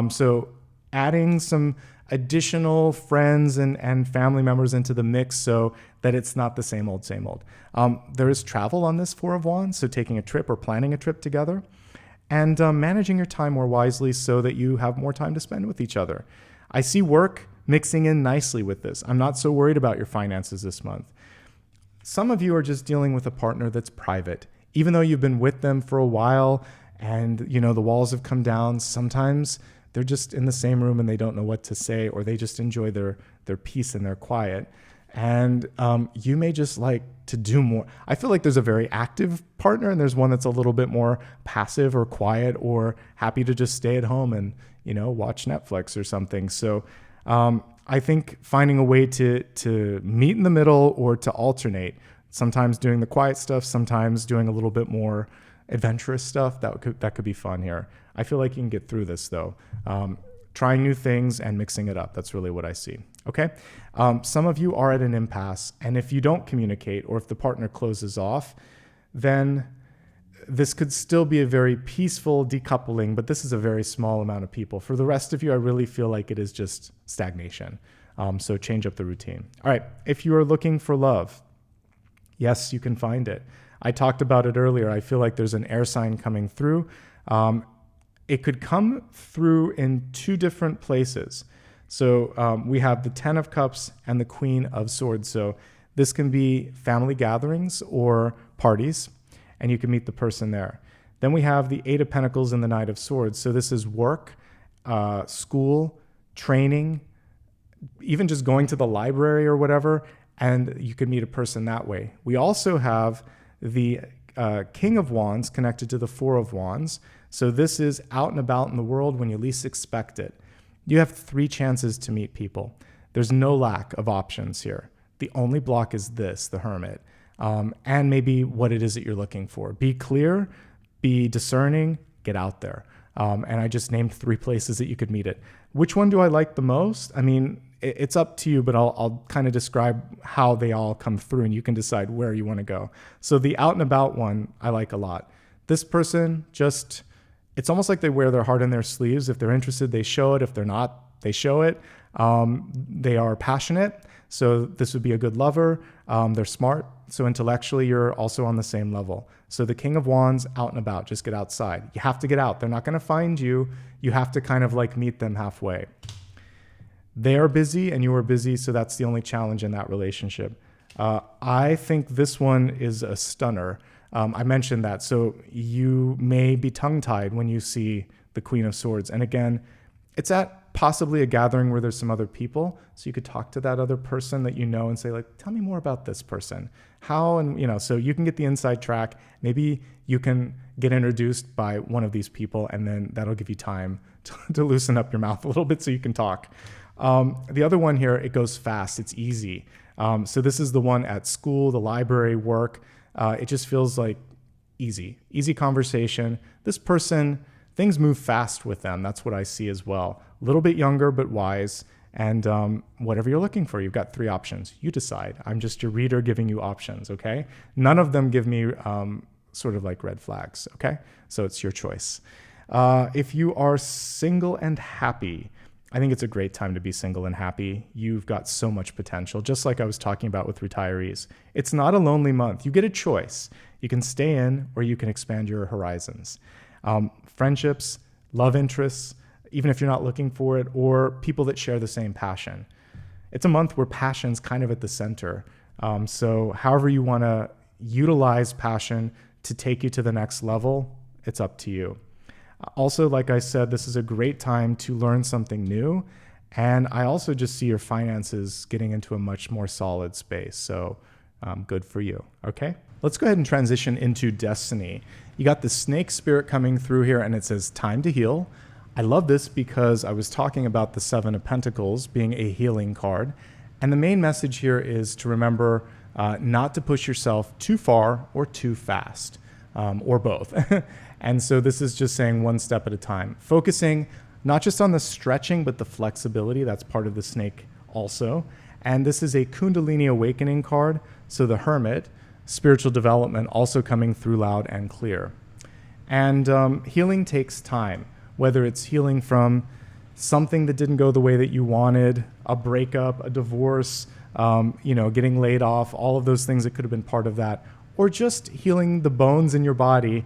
So adding some additional friends and family members into the mix so that it's not the same old, same old. There is travel on this Four of Wands, so taking a trip or planning a trip together and managing your time more wisely so that you have more time to spend with each other. I see work mixing in nicely with this. I'm not so worried about your finances this month. Some of you are just dealing with a partner that's private. Even though you've been with them for a while and the walls have come down, sometimes they're just in the same room and they don't know what to say, or they just enjoy their peace and their quiet. And you may just like to do more. I feel like there's a very active partner and there's one that's a little bit more passive or quiet or happy to just stay at home and, watch Netflix or something. So I think finding a way to meet in the middle or to alternate, sometimes doing the quiet stuff, sometimes doing a little bit more adventurous stuff, that could be fun here. I feel like you can get through this though. Trying new things and mixing it up. That's really what I see. Okay. Some of you are at an impasse, and if you don't communicate or if the partner closes off, then this could still be a very peaceful decoupling, but this is a very small amount of people. For the rest of you, I really feel like it is just stagnation. So change up the routine. All right. If you are looking for love, yes, you can find it. I talked about it earlier. I feel like there's an air sign coming through. It could come through in two different places. So we have the 10 of Cups and the Queen of Swords. So this can be family gatherings or parties, and you can meet the person there. Then we have the 8 of Pentacles and the Knight of Swords. So this is work, school, training, even just going to the library or whatever, and you could meet a person that way. We also have the King of Wands connected to the 4 of Wands. So this is out and about in the world when you least expect it. You have 3 chances to meet people. There's no lack of options here. The only block is this, the Hermit, and maybe what it is that you're looking for. Be clear, be discerning, get out there. And I just named 3 places that you could meet it. Which one do I like the most? I mean, it's up to you, but I'll kind of describe how they all come through and you can decide where you want to go. So the out and about one, I like a lot. This person it's almost like they wear their heart in their sleeves. If they're interested, they show it. If they're not, they show it. They are passionate. So this would be a good lover. They're smart. So intellectually, you're also on the same level. So the King of Wands, out and about, just get outside. You have to get out. They're not going to find you. You have to kind of like meet them halfway. They are busy and you are busy. So that's the only challenge in that relationship. I think this one is a stunner. I mentioned that. So you may be tongue-tied when you see the Queen of Swords. And again, it's at possibly a gathering where there's some other people. So you could talk to that other person that you know and say, like, tell me more about this person. How, and so you can get the inside track. Maybe you can get introduced by one of these people, and then that'll give you time to loosen up your mouth a little bit so you can talk. The other one here, it goes fast. It's easy. So this is the one at school, the library, work. It just feels like easy conversation. This person, things move fast with them. That's what I see as well. A little bit younger, but wise. And whatever you're looking for, you've got 3 options. You decide. I'm just your reader giving you options, okay? None of them give me sort of like red flags, okay? So it's your choice. If you are single and happy, I think it's a great time to be single and happy. You've got so much potential, just like I was talking about with retirees. It's not a lonely month. You get a choice. You can stay in or you can expand your horizons. Friendships, love interests, even if you're not looking for it, or people that share the same passion. It's a month where passion's kind of at the center. So however you want to utilize passion to take you to the next level, it's up to you. Also, like I said, this is a great time to learn something new. And I also just see your finances getting into a much more solid space. So good for you. Okay, let's go ahead and transition into destiny. You got the snake spirit coming through here and it says time to heal. I love this because I was talking about the 7 of Pentacles being a healing card. And the main message here is to remember not to push yourself too far or too fast, or both. And so this is just saying one step at a time, focusing not just on the stretching, but the flexibility. That's part of the snake also. And this is a Kundalini awakening card. So the Hermit, spiritual development, also coming through loud and clear. And healing takes time, whether it's healing from something that didn't go the way that you wanted, a breakup, a divorce, getting laid off, all of those things that could have been part of that, or just healing the bones in your body.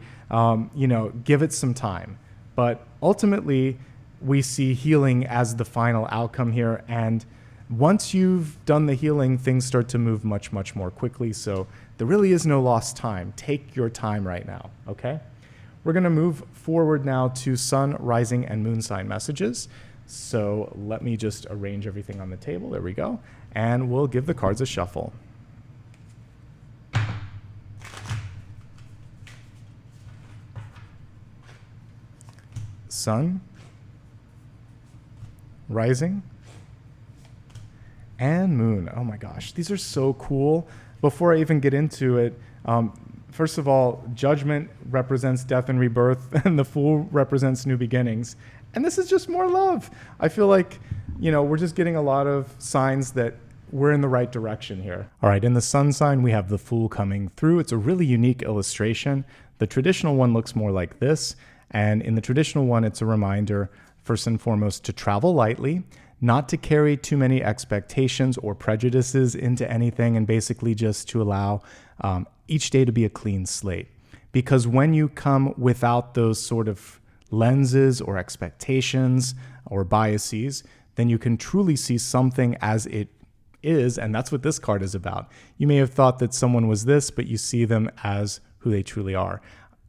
Give it some time. But ultimately, we see healing as the final outcome here. And once you've done the healing, things start to move much, much more quickly. So there really is no lost time. Take your time right now, okay? We're going to move forward now to sun, rising, and moon sign messages. So let me just arrange everything on the table. There we go. And we'll give the cards a shuffle. Sun, rising, and moon. Oh my gosh, these are so cool. Before I even get into it, first of all, judgment represents death and rebirth, and the fool represents new beginnings. And this is just more love. I feel like, we're just getting a lot of signs that we're in the right direction here. All right, in the sun sign, we have the fool coming through. It's a really unique illustration. The traditional one looks more like this. And in the traditional one, it's a reminder, first and foremost, to travel lightly, not to carry too many expectations or prejudices into anything, and basically just to allow each day to be a clean slate. Because when you come without those sort of lenses or expectations or biases, then you can truly see something as it is, and that's what this card is about. You may have thought that someone was this, but you see them as who they truly are.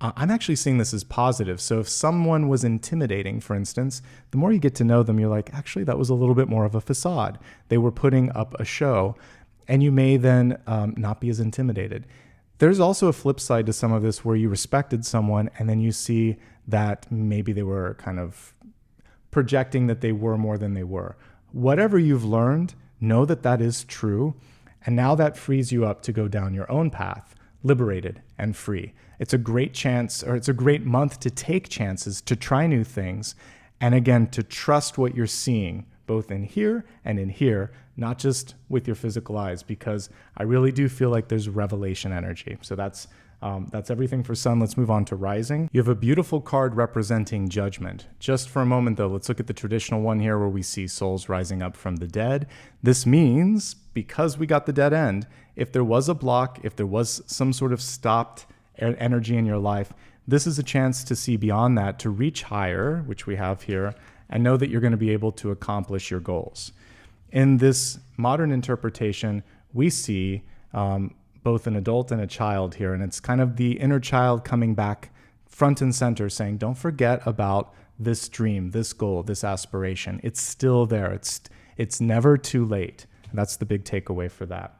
I'm actually seeing this as positive. So if someone was intimidating, for instance, the more you get to know them, you're like, actually, that was a little bit more of a facade. They were putting up a show, and you may then not be as intimidated. There's also a flip side to some of this where you respected someone, and then you see that maybe they were kind of projecting that they were more than they were. Whatever you've learned, know that that is true. And now that frees you up to go down your own path, liberated and free. It's a great chance, or it's a great month to take chances, to try new things. And again, to trust what you're seeing, both in here and in here, not just with your physical eyes, because I really do feel like there's revelation energy. So that's everything for Sun. Let's move on to Rising. You have a beautiful card representing judgment. Just for a moment, though, let's look at the traditional one here where we see souls rising up from the dead. This means, because we got the dead end, if there was a block, if there was some sort of stopped energy in your life, this is a chance to see beyond that, to reach higher, which we have here, and know that you're going to be able to accomplish your goals. In this modern interpretation, we see both an adult and a child here, and it's kind of the inner child coming back front and center saying, don't forget about this dream, this goal, this aspiration. It's still there. It's never too late. And that's the big takeaway for that.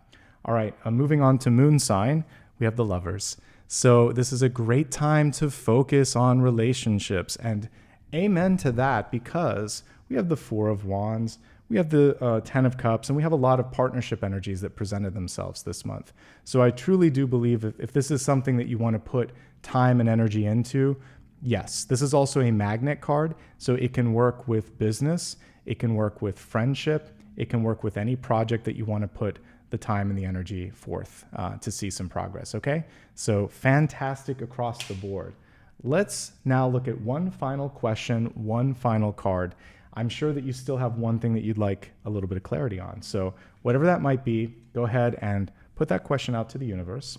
All right, moving on to Moon sign, we have the Lovers. So this is a great time to focus on relationships, and amen to that, because we have the Four of Wands, we have the 10 of Cups, and we have a lot of partnership energies that presented themselves this month. So I truly do believe if this is something that you want to put time and energy into, yes. This is also a magnet card, so it can work with business, it can work with friendship, it can work with any project that you want to put the time and the energy forth to see some progress, okay? So fantastic across the board. Let's now look at one final question, one final card. I'm sure that you still have one thing that you'd like a little bit of clarity on. So whatever that might be, go ahead and put that question out to the universe.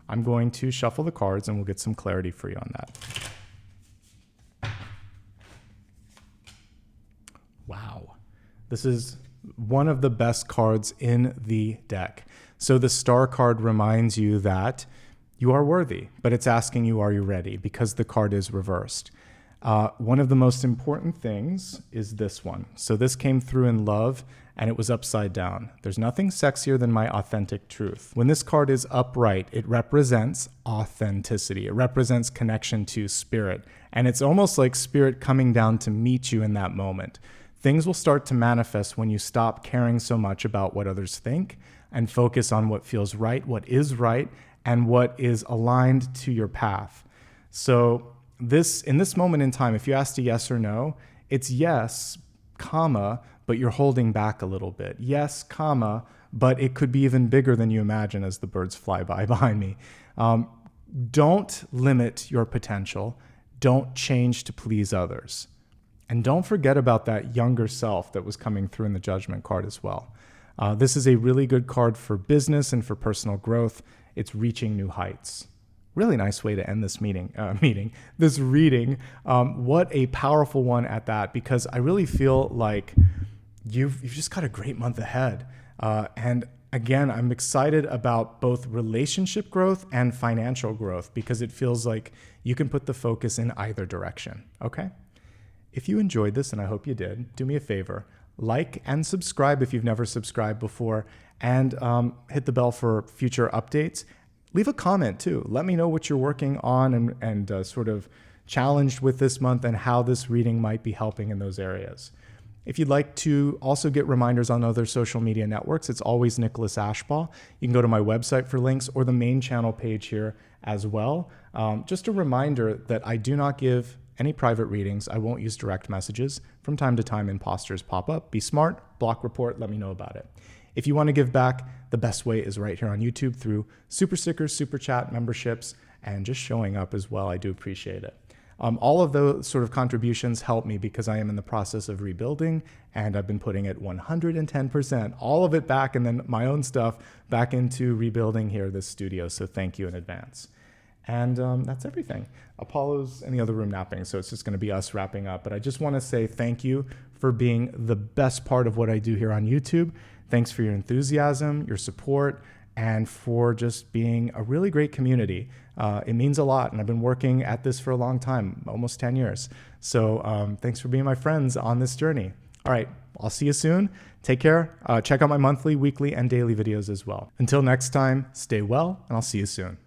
I'm going to shuffle the cards and we'll get some clarity for you on that. Wow. This is one of the best cards in the deck. So the Star card reminds you that you are worthy, but it's asking you, are you ready? Because the card is reversed. One of the most important things is this one. So this came through in love and it was upside down. There's nothing sexier than my authentic truth. When this card is upright, it represents authenticity. It represents connection to spirit. And it's almost like spirit coming down to meet you in that moment. Things will start to manifest when you stop caring so much about what others think and focus on what feels right, what is right, and what is aligned to your path. So in this moment in time, if you asked a yes or no, it's yes, comma, but you're holding back a little bit. Yes, comma, but it could be even bigger than you imagine as the birds fly by behind me. Don't limit your potential. Don't change to please others. And don't forget about that younger self that was coming through in the Judgment card as well. This is a really good card for business and for personal growth. It's reaching new heights. Really nice way to end this this reading. What a powerful one at that, because I really feel like you've just got a great month ahead. And again, I'm excited about both relationship growth and financial growth, because it feels like you can put the focus in either direction. Okay? If you enjoyed this, and I hope you did, do me a favor, like and subscribe if you've never subscribed before, and hit the bell for future updates. Leave a comment too. Let me know what you're working on and sort of challenged with this month and how this reading might be helping in those areas. If you'd like to also get reminders on other social media networks, it's always Nicholas Ashbaugh. You can go to my website for links or the main channel page here as well. Just a reminder that I do not give any private readings. I won't use direct messages. From time to time, imposters pop up. Be smart, block report, let me know about it. If you want to give back, the best way is right here on YouTube through super stickers, super chat, memberships, and just showing up as well. I do appreciate it. All of those sort of contributions help me because I am in the process of rebuilding, and I've been putting it 110%, all of it back, and then my own stuff back into rebuilding here, this studio. So thank you in advance. And that's everything. Apollo's in the other room napping, so it's just going to be us wrapping up. But I just want to say thank you for being the best part of what I do here on YouTube. Thanks for your enthusiasm, your support, and for just being a really great community. It means a lot, and I've been working at this for a long time, almost 10 years. So thanks for being my friends on this journey. All right, I'll see you soon. Take care. Check out my monthly, weekly, and daily videos as well. Until next time, stay well, and I'll see you soon.